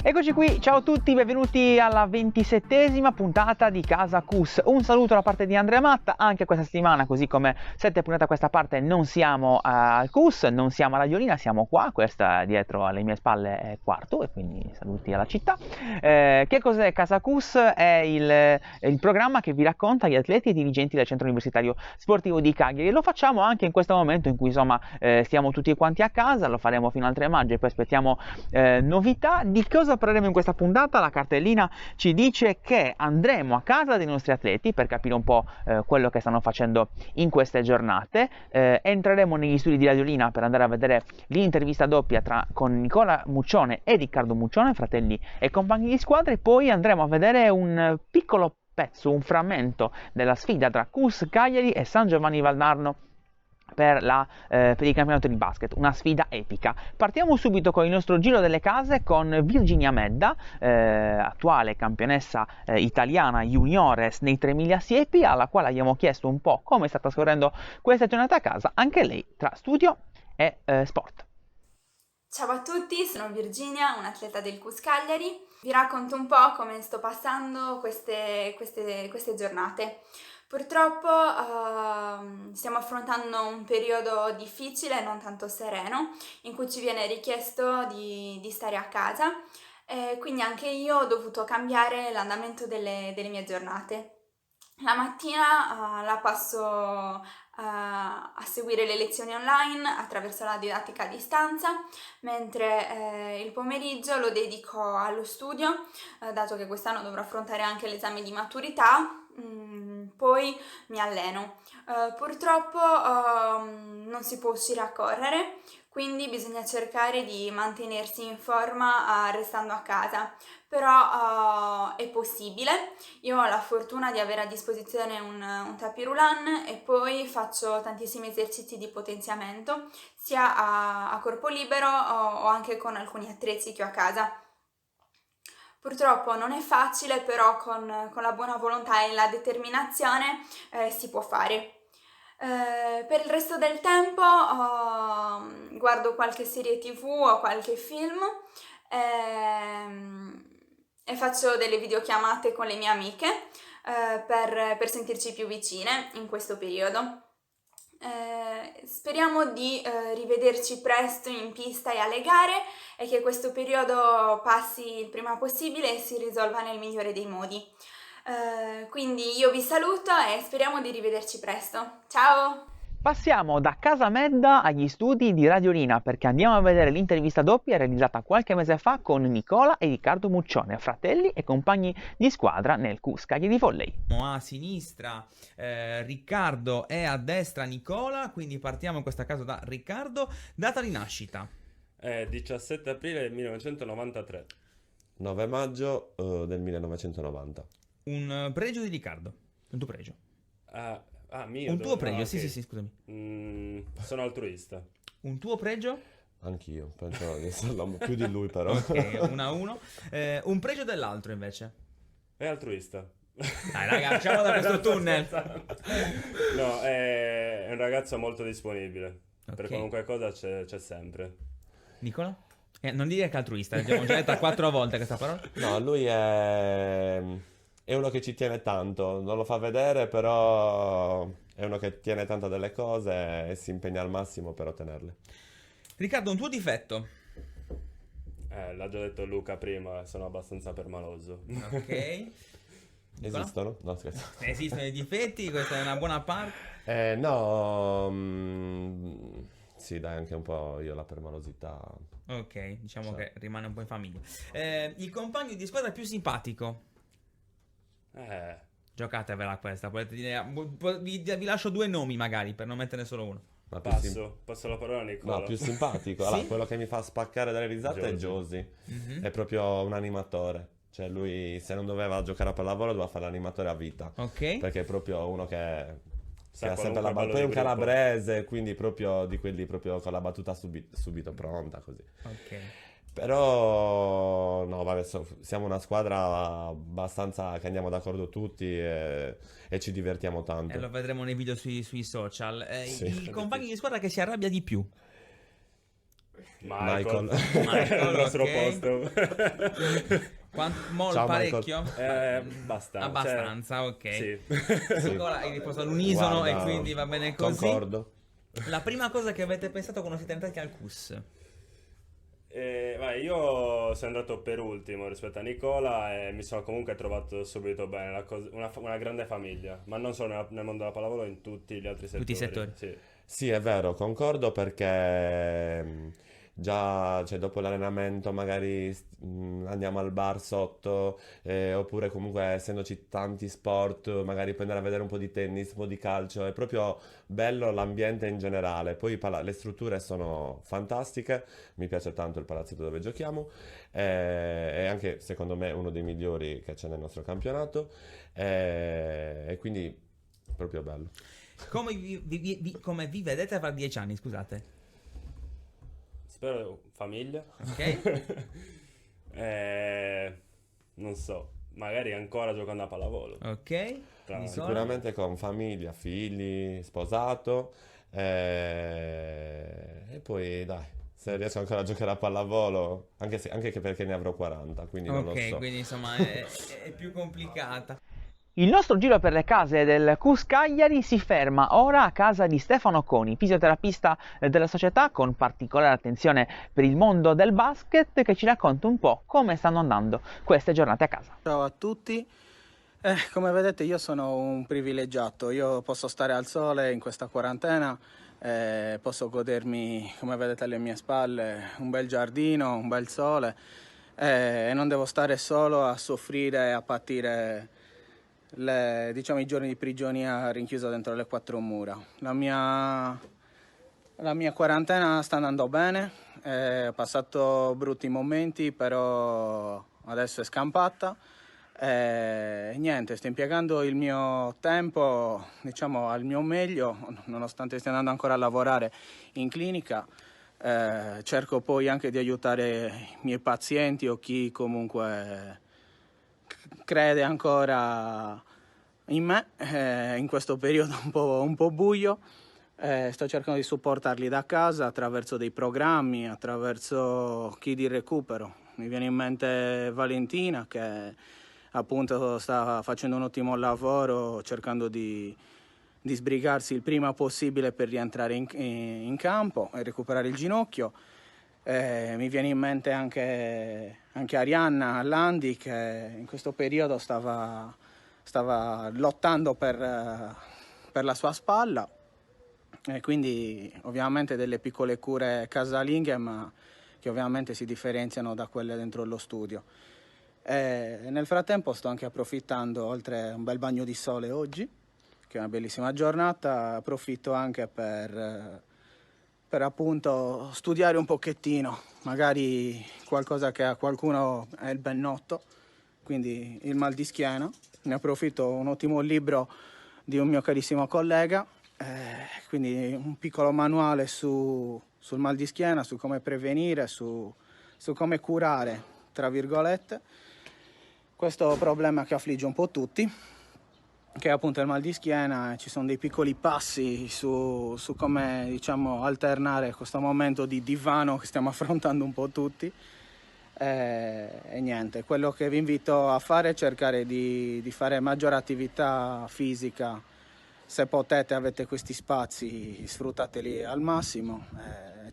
Eccoci qui, ciao a tutti, benvenuti alla 27esima puntata di Casa Cus. Un saluto da parte di Andrea Matta, anche questa settimana, così come 7 puntate a questa parte, non siamo al Cus, non siamo a Radiolina, siamo qua, questa dietro alle mie spalle è Quarto, e quindi saluti alla città. Che cos'è Casa Cus? È il programma che vi racconta gli atleti e i dirigenti del Centro Universitario Sportivo di Cagliari, e lo facciamo anche in questo momento in cui insomma stiamo tutti quanti a casa, lo faremo fino al 3 maggio e poi aspettiamo novità. Di cosa parleremo in questa puntata? La cartellina ci dice che andremo a casa dei nostri atleti per capire un po' quello che stanno facendo in queste giornate, entreremo negli studi di Radiolina per andare a vedere l'intervista doppia con Nicola Muccione e Riccardo Muccione, fratelli e compagni di squadra, e poi andremo a vedere un piccolo pezzo, un frammento della sfida tra Cus Cagliari e San Giovanni Valdarno per il campionato di basket, una sfida epica. Partiamo subito con il nostro giro delle case con Virginia Medda, attuale campionessa italiana juniores nei 3000 siepi, alla quale abbiamo chiesto un po' come è stata scorrendo questa giornata a casa, anche lei tra studio e sport. Ciao a tutti, sono Virginia, un'atleta del CUS Cagliari. Vi racconto un po' come sto passando queste giornate. Purtroppo stiamo affrontando un periodo difficile, non tanto sereno, in cui ci viene richiesto di stare a casa, e quindi anche io ho dovuto cambiare l'andamento delle mie giornate. La mattina la passo a seguire le lezioni online attraverso la didattica a distanza, mentre il pomeriggio lo dedico allo studio, dato che quest'anno dovrò affrontare anche l'esame di maturità. Poi mi alleno. Purtroppo non si può uscire a correre, quindi bisogna cercare di mantenersi in forma restando a casa, però è possibile. Io ho la fortuna di avere a disposizione un tapis roulant e poi faccio tantissimi esercizi di potenziamento sia a corpo libero o anche con alcuni attrezzi che ho a casa. Purtroppo non è facile, però con la buona volontà e la determinazione si può fare. Per il resto del tempo guardo qualche serie TV o qualche film e faccio delle videochiamate con le mie amiche per sentirci più vicine in questo periodo. Speriamo di rivederci presto in pista e alle gare, e che questo periodo passi il prima possibile e si risolva nel migliore dei modi. Quindi io vi saluto e speriamo di rivederci presto. Ciao! Passiamo da Casa Medda agli studi di Radiolina, perché andiamo a vedere l'intervista doppia realizzata qualche mese fa con Nicola e Riccardo Muccione, fratelli e compagni di squadra nel CUS Cagliari di Volley. A sinistra Riccardo e a destra Nicola, quindi partiamo in questo caso da Riccardo. Data di nascita? 17 aprile 1993. 9 maggio del 1990. Un pregio di Riccardo? Un tuo pregio? Mio. Un tuo pregio, no, sì, ok. sì, scusami. Sono altruista. Un tuo pregio? Anch'io, penso di esserlo più di lui però. Ok, 1-1. Un pregio dell'altro invece? È altruista. Dai raga, usciamo da questo tunnel. No, è un ragazzo molto disponibile. Per Ok. qualunque cosa c'è sempre. Nicola? Non dire che è altruista, l'abbiamo già detta 4 volte questa parola. No, lui è uno che ci tiene tanto, non lo fa vedere, però è uno che tiene tanto delle cose e si impegna al massimo per ottenerle. Riccardo, un tuo difetto? L'ha già detto Luca prima, sono abbastanza permaloso. Ok. Nicola? Esistono? No, scherzo. Esistono i difetti, questa è una buona parte. No, sì, dai, anche un po' io la permalosità. Ok, diciamo Sì. che rimane un po' in famiglia. Il compagno di squadra più simpatico? Giocatevela questa, potete dire, vi lascio 2 nomi magari per non metterne solo uno. Ma più Passo la parola a Nicola. No, più simpatico. Sì? Allora, quello che mi fa spaccare dalle risate è Josie. Josie. Mhm. È proprio un animatore. Cioè lui, se non doveva giocare a pallavolo, doveva fare l'animatore a vita. Ok. Perché è proprio uno che Sa ha sempre qualunque la battuta. ballo Poi è un di gruppo. calabrese, quindi proprio di quelli proprio con la battuta subito pronta, così. Ok. Però, no, vabbè, siamo una squadra abbastanza che andiamo d'accordo tutti e ci divertiamo E tanto. lo vedremo nei video sui social. Sì. Il compagno di squadra che si arrabbia di più? Michael. Michael, Al nostro ok. posto. Molto Ciao, Michael. parecchio? Abbastanza. Abbastanza, ok. Sì. Nicola, hai risposto all'unisono e Guarda, quindi va bene così. Concordo. La prima cosa che avete pensato quando siete entrati al CUS? Io sono andato per ultimo rispetto a Nicola e mi sono comunque trovato subito bene, una grande famiglia, ma non solo nel mondo della pallavolo, in tutti gli altri settori. Tutti i settori. Sì. Sì, è vero, concordo perché già, cioè, dopo l'allenamento magari andiamo al bar sotto, oppure comunque essendoci tanti sport, magari puoi andare a vedere un po' di tennis, un po' di calcio, è proprio bello l'ambiente in generale. Poi le strutture sono fantastiche, mi piace tanto il palazzetto dove giochiamo, è anche secondo me uno dei migliori che c'è nel nostro campionato, e quindi proprio bello. Come vi vedete fra 10 anni, scusate? Spero famiglia. Ok. Non so, magari ancora giocando a pallavolo. Ok. Tra- Nicola? Sicuramente con famiglia, figli, sposato, e poi dai, se riesco ancora a giocare a pallavolo, anche che perché ne avrò 40, quindi non lo Ok, so. quindi insomma è più complicata. Il nostro giro per le case del CUS Cagliari si ferma ora a casa di Stefano Coni, fisioterapista della società con particolare attenzione per il mondo del basket, che ci racconta un po' come stanno andando queste giornate a casa. Ciao a tutti. Come vedete io sono un privilegiato, io posso stare al sole in questa quarantena, posso godermi, come vedete alle mie spalle, un bel giardino, un bel sole, e non devo stare solo a soffrire e a patire i giorni di prigionia rinchiuso dentro le quattro mura. La mia quarantena sta andando bene, ho passato brutti momenti, però adesso è scampata. Niente, sto impiegando il mio tempo, diciamo, al mio meglio, nonostante stia andando ancora a lavorare in clinica. Cerco poi anche di aiutare i miei pazienti o chi comunque crede ancora in me, in questo periodo un po' buio. Sto cercando di supportarli da casa attraverso dei programmi, attraverso chi di recupero. Mi viene in mente Valentina che appunto sta facendo un ottimo lavoro cercando di sbrigarsi il prima possibile per rientrare in campo e recuperare il ginocchio. Mi viene in mente anche Arianna Landi che in questo periodo stava lottando per la sua spalla, e quindi ovviamente delle piccole cure casalinghe, ma che ovviamente si differenziano da quelle dentro lo studio. Nel frattempo sto anche approfittando, oltre a un bel bagno di sole oggi, che è una bellissima giornata, approfitto anche per appunto studiare un pochettino, magari qualcosa che a qualcuno è il ben noto, quindi il mal di schiena. Ne approfitto, un ottimo libro di un mio carissimo collega, quindi un piccolo manuale sul mal di schiena, su come prevenire, su come curare, tra virgolette, questo problema che affligge un po' tutti, che è appunto il mal di schiena. Ci sono dei piccoli passi su come, diciamo, alternare questo momento di divano che stiamo affrontando un po' tutti. E niente, quello che vi invito a fare è cercare di fare maggiore attività fisica. Se potete, avete questi spazi, sfruttateli al massimo,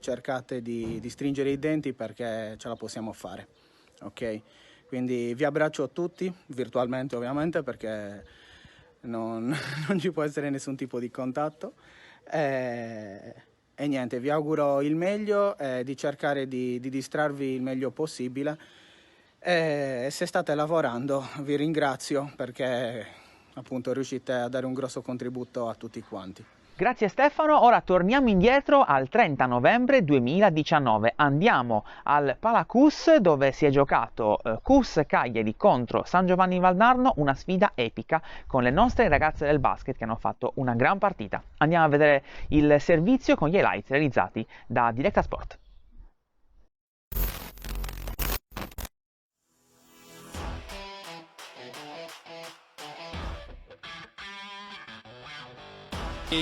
cercate di stringere i denti perché ce la possiamo fare, ok? Quindi vi abbraccio tutti, virtualmente ovviamente, perché non ci può essere nessun tipo di contatto. E niente, vi auguro il meglio, di cercare di distrarvi il meglio possibile. E se state lavorando vi ringrazio perché appunto riuscite a dare un grosso contributo a tutti quanti. Grazie Stefano, ora torniamo indietro al 30 novembre 2019, andiamo al Palacus dove si è giocato CUS Cagliari contro San Giovanni Valdarno, una sfida epica con le nostre ragazze del basket che hanno fatto una gran partita. Andiamo a vedere il servizio con gli highlights realizzati da Directa Sport.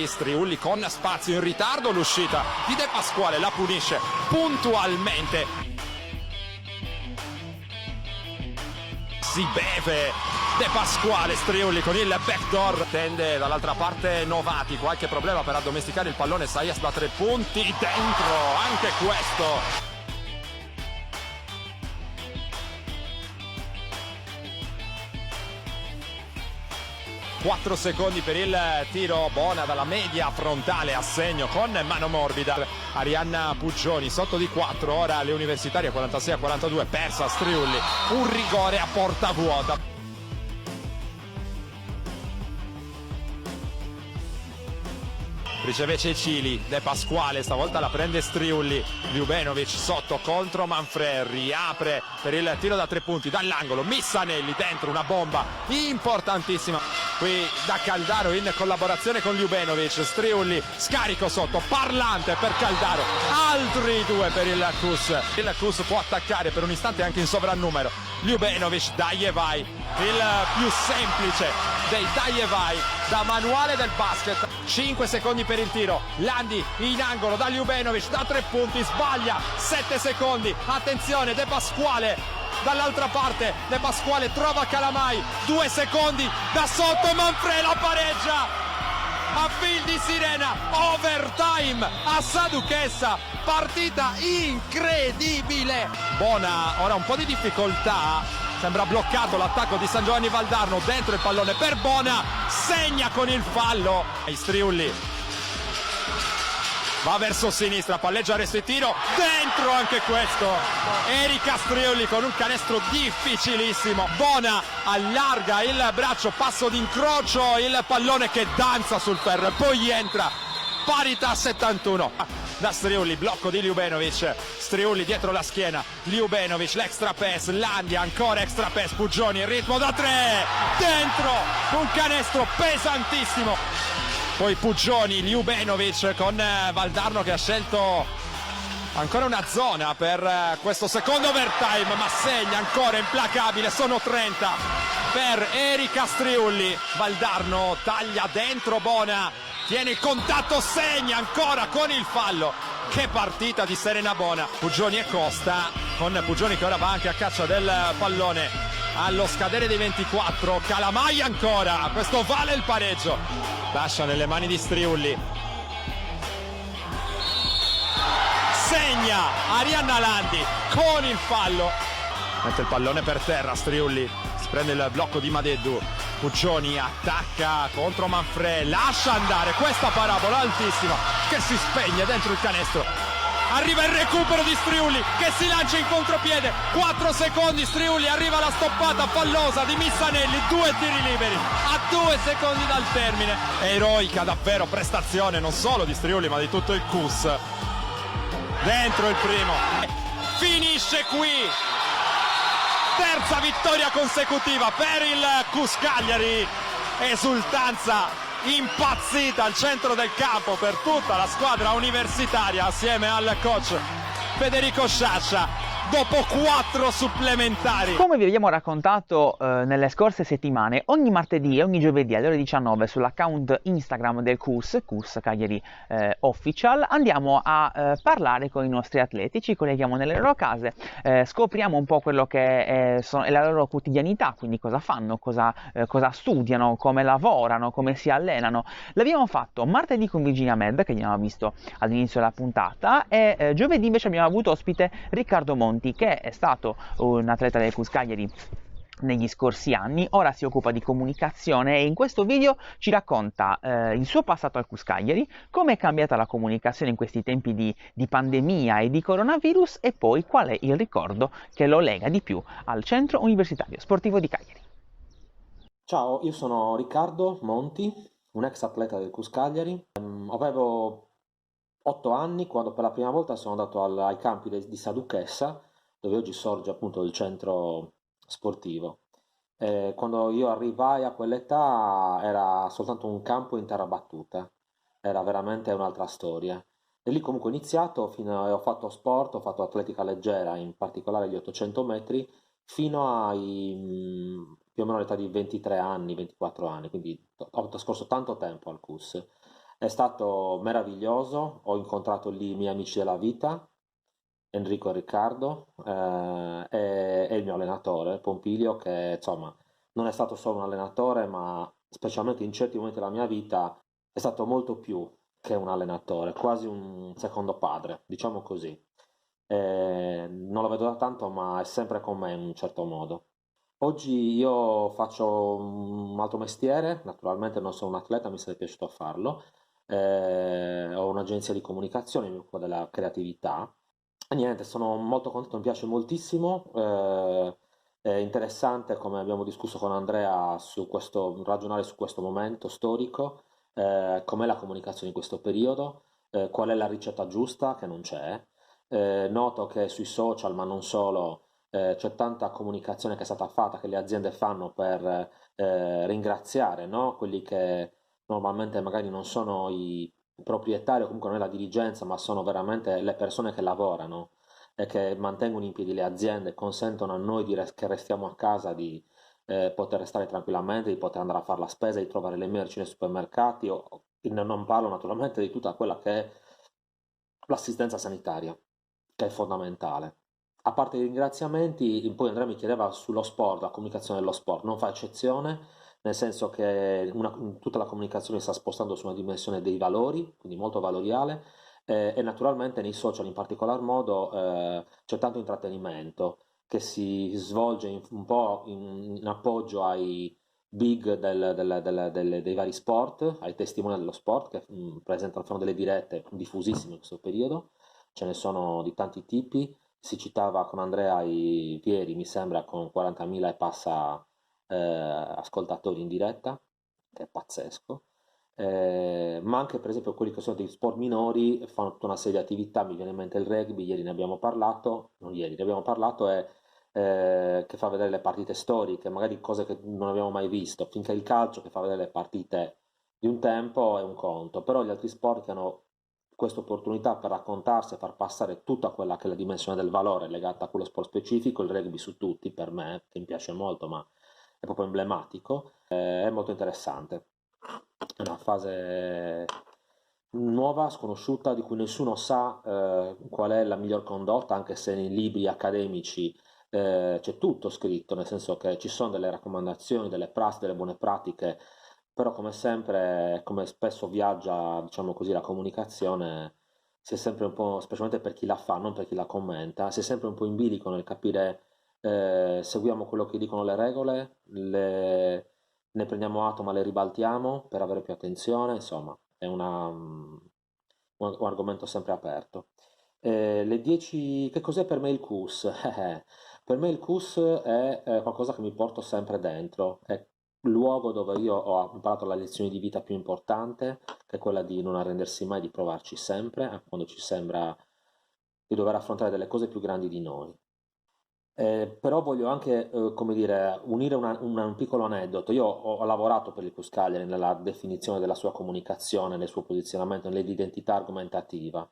Striulli con spazio in ritardo, l'uscita di De Pasquale la punisce puntualmente. Si beve De Pasquale, Striulli con il backdoor, tende dall'altra parte Novati, qualche problema per addomesticare il pallone, Saias da 3 punti, dentro anche questo. Quattro secondi per il tiro, Bona dalla media frontale a segno con mano morbida. Arianna Puggioni sotto di 4, ora le universitarie 46-42, persa Striulli, un rigore a porta vuota. Riceve Cecili, De Pasquale, stavolta la prende Striulli, Ljubenovic sotto contro Manfred, riapre per il tiro da 3 punti dall'angolo, Missanelli dentro, una bomba importantissima qui da Caldaro in collaborazione con Ljubenovic, Striulli, scarico sotto, Parlante per Caldaro, altri 2 per il Cus può attaccare per un istante anche in sovrannumero, Ljubenovic, dai e vai, il più semplice dei dai e vai da manuale del basket. 5 secondi per il tiro, Landi in angolo da Ljubenovic da 3 punti, sbaglia, 7 secondi, attenzione De Pasquale dall'altra parte, De Pasquale trova Calamai, 2 secondi da sotto, Manfred la pareggia a fil di sirena, overtime a Saduchessa, partita incredibile. Bona ora un po' di difficoltà, sembra bloccato l'attacco di San Giovanni Valdarno, dentro il pallone per Bona, segna con il fallo. Striulli va verso sinistra, palleggia, resto e tiro, dentro anche questo. Erika Striulli con un canestro difficilissimo. Bona allarga il braccio, passo d'incrocio, il pallone che danza sul ferro e poi entra. Parità 71 da Striulli, blocco di Ljubenovic, Striulli dietro la schiena, Ljubenovic, l'extra pass, Landia, ancora extra pass, Puggioni, il ritmo da 3, dentro, un canestro pesantissimo. Poi Puggioni, Ljubenovic con Valdarno che ha scelto ancora una zona per questo secondo overtime, ma segna ancora implacabile, sono 30 per Erika Striulli. Valdarno taglia dentro Bona, tiene il contatto, segna ancora con il fallo. Che partita di Serena Bona. Puggioni e Costa, con Puggioni che ora va anche a caccia del pallone allo scadere dei 24. Calamai ancora, questo vale il pareggio, lascia nelle mani di Striulli, segna Arianna Landi con il fallo, mette il pallone per terra, Striulli si prende il blocco di Madeddu, Puggioni attacca contro Manfred, lascia andare questa parabola altissima che si spegne dentro il canestro. Arriva il recupero di Striulli che si lancia in contropiede, 4 secondi, Striulli, arriva la stoppata fallosa di Missanelli, 2 tiri liberi a 2 secondi dal termine. Eroica davvero prestazione non solo di Striulli ma di tutto il Cus. Dentro il primo, finisce qui, terza vittoria consecutiva per il Cus Cagliari, esultanza impazzita al centro del campo per tutta la squadra universitaria assieme al coach Federico Sciascia dopo 4 supplementari. Come vi abbiamo raccontato nelle scorse settimane, ogni martedì e ogni giovedì alle ore 19 sull'account Instagram del Cus Cagliari Official andiamo a parlare con i nostri atleti, ci colleghiamo nelle loro case, scopriamo un po' quello che è la loro quotidianità, quindi cosa fanno, cosa studiano, come lavorano, come si allenano. L'abbiamo fatto martedì con Virginia Med, che abbiamo visto all'inizio della puntata, e giovedì invece abbiamo avuto ospite Riccardo Monti, che è stato un atleta del Cus Cagliari negli scorsi anni, ora si occupa di comunicazione e in questo video ci racconta il suo passato al Cus Cagliari, come è cambiata la comunicazione in questi tempi di pandemia e di coronavirus e poi qual è il ricordo che lo lega di più al Centro Universitario Sportivo di Cagliari. Ciao, io sono Riccardo Monti, un ex atleta del Cus Cagliari. Avevo 8 anni quando per la prima volta sono andato ai campi di Saduchessa, dove oggi sorge appunto il centro sportivo. Quando io arrivai a quell'età era soltanto un campo in terra battuta, era veramente un'altra storia. E lì comunque ho iniziato, ho fatto sport, ho fatto atletica leggera, in particolare gli 800 metri, fino ai più o meno all'età di 23 anni, 24 anni, quindi ho trascorso tanto tempo al CUS. È stato meraviglioso, ho incontrato lì i miei amici della vita, Enrico e Riccardo, e il mio allenatore, Pompilio, che insomma non è stato solo un allenatore, ma specialmente in certi momenti della mia vita è stato molto più che un allenatore, quasi un secondo padre, diciamo così. Non lo vedo da tanto, ma è sempre con me in un certo modo. Oggi io faccio un altro mestiere, naturalmente non sono un atleta, mi sarebbe piaciuto farlo. Ho un'agenzia di comunicazione, mi occupo della creatività. E niente, sono molto contento, mi piace moltissimo. È interessante, come abbiamo discusso con Andrea, su questo, ragionare su questo momento storico, com'è la comunicazione in questo periodo, qual è la ricetta giusta, che non c'è. Noto che sui social, ma non solo, c'è tanta comunicazione che è stata fatta, che le aziende fanno per ringraziare, no? Quelli che normalmente magari non sono i proprietari o comunque non è la dirigenza, ma sono veramente le persone che lavorano e che mantengono in piedi le aziende, consentono a noi che restiamo a casa di poter restare tranquillamente, di poter andare a fare la spesa, di trovare le merci nei supermercati. Non parlo naturalmente di tutta quella che è l'assistenza sanitaria, che è fondamentale. A parte i ringraziamenti, poi Andrea mi chiedeva sullo sport, la comunicazione dello sport, non fa eccezione, nel senso che tutta la comunicazione si sta spostando su una dimensione dei valori, quindi molto valoriale, e naturalmente nei social in particolar modo c'è tanto intrattenimento che si svolge un po' in appoggio ai big dei vari sport, ai testimoni dello sport che fanno delle dirette diffusissime in questo periodo, ce ne sono di tanti tipi. Si citava con Andrea ieri, mi sembra, con 40.000 e passa ascoltatori in diretta, che è pazzesco. Ma anche per esempio quelli che sono degli sport minori fanno tutta una serie di attività, mi viene in mente il rugby, ieri ne abbiamo parlato, non ieri, ne abbiamo parlato, che fa vedere le partite storiche, magari cose che non abbiamo mai visto, finché il calcio che fa vedere le partite di un tempo è un conto, però gli altri sport che hanno questa opportunità per raccontarsi e far passare tutta quella che è la dimensione del valore legata a quello sport specifico, il rugby su tutti, per me, che mi piace molto, ma è proprio emblematico, è molto interessante. È una fase nuova, sconosciuta, di cui nessuno sa qual è la miglior condotta, anche se nei libri accademici c'è tutto scritto, nel senso che ci sono delle raccomandazioni, delle prassi, delle buone pratiche, però come sempre, come spesso viaggia, diciamo così, la comunicazione, si è sempre un po', specialmente per chi la fa, non per chi la commenta, si è sempre un po' in bilico nel capire, seguiamo quello che dicono le regole, ne prendiamo atto ma le ribaltiamo per avere più attenzione, insomma, è un argomento sempre aperto. Le 10, che cos'è per me il CUS? Per me il CUS è qualcosa che mi porto sempre dentro, è il luogo dove io ho imparato la lezione di vita più importante, che è quella di non arrendersi mai, di provarci sempre, anche quando ci sembra di dover affrontare delle cose più grandi di noi. Però voglio anche, come dire, unire un piccolo aneddoto. Io ho lavorato per il CUS Cagliari nella definizione della sua comunicazione, nel suo posizionamento, nell'identità argomentativa.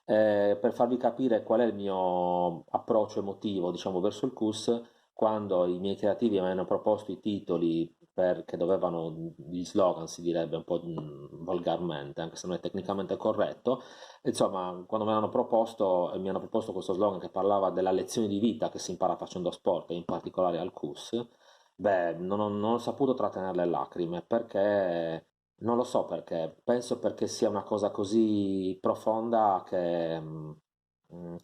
Per farvi capire qual è il mio approccio emotivo, diciamo, verso il CUS, quando i miei creativi mi hanno proposto i titoli che dovevano, gli slogan si direbbe un po' volgarmente, anche se non è tecnicamente corretto, insomma, quando mi hanno proposto questo slogan che parlava della lezione di vita che si impara facendo sport, e in particolare al CUS, beh, non ho saputo trattenere le lacrime, perché non lo so perché, penso perché sia una cosa così profonda che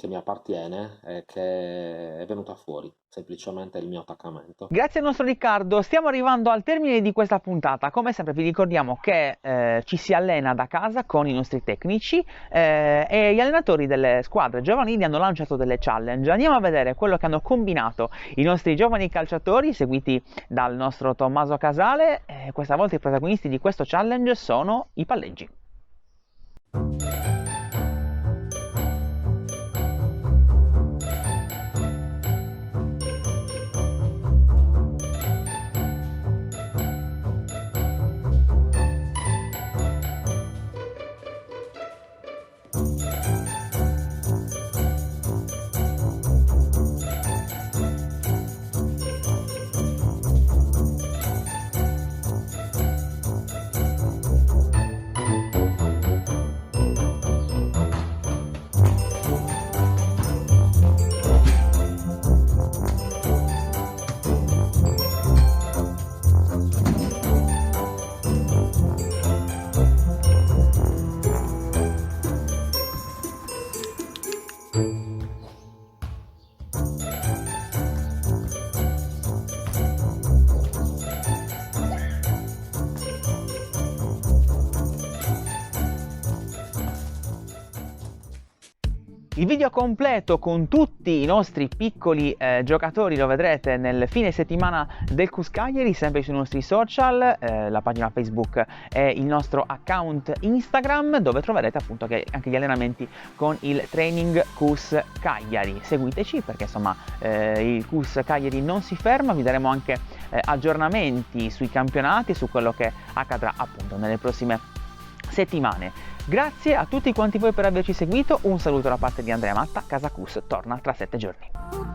mi appartiene e che è venuta fuori, semplicemente il mio attaccamento. Grazie al nostro Riccardo, stiamo arrivando al termine di questa puntata. Come sempre vi ricordiamo che ci si allena da casa con i nostri tecnici e gli allenatori delle squadre giovanili hanno lanciato delle challenge. Andiamo a vedere quello che hanno combinato i nostri giovani calciatori seguiti dal nostro Tommaso Casale. Questa volta i protagonisti di questo challenge sono i palleggi. Il video completo con tutti i nostri piccoli giocatori lo vedrete nel fine settimana del CUS Cagliari, sempre sui nostri social, la pagina Facebook e il nostro account Instagram, dove troverete appunto anche gli allenamenti con il training CUS Cagliari. Seguiteci perché insomma il CUS Cagliari non si ferma, vi daremo anche aggiornamenti sui campionati e su quello che accadrà appunto nelle prossime settimane. Grazie a tutti quanti voi per averci seguito, un saluto da parte di Andrea Matta, Casa CUS torna tra 7 giorni.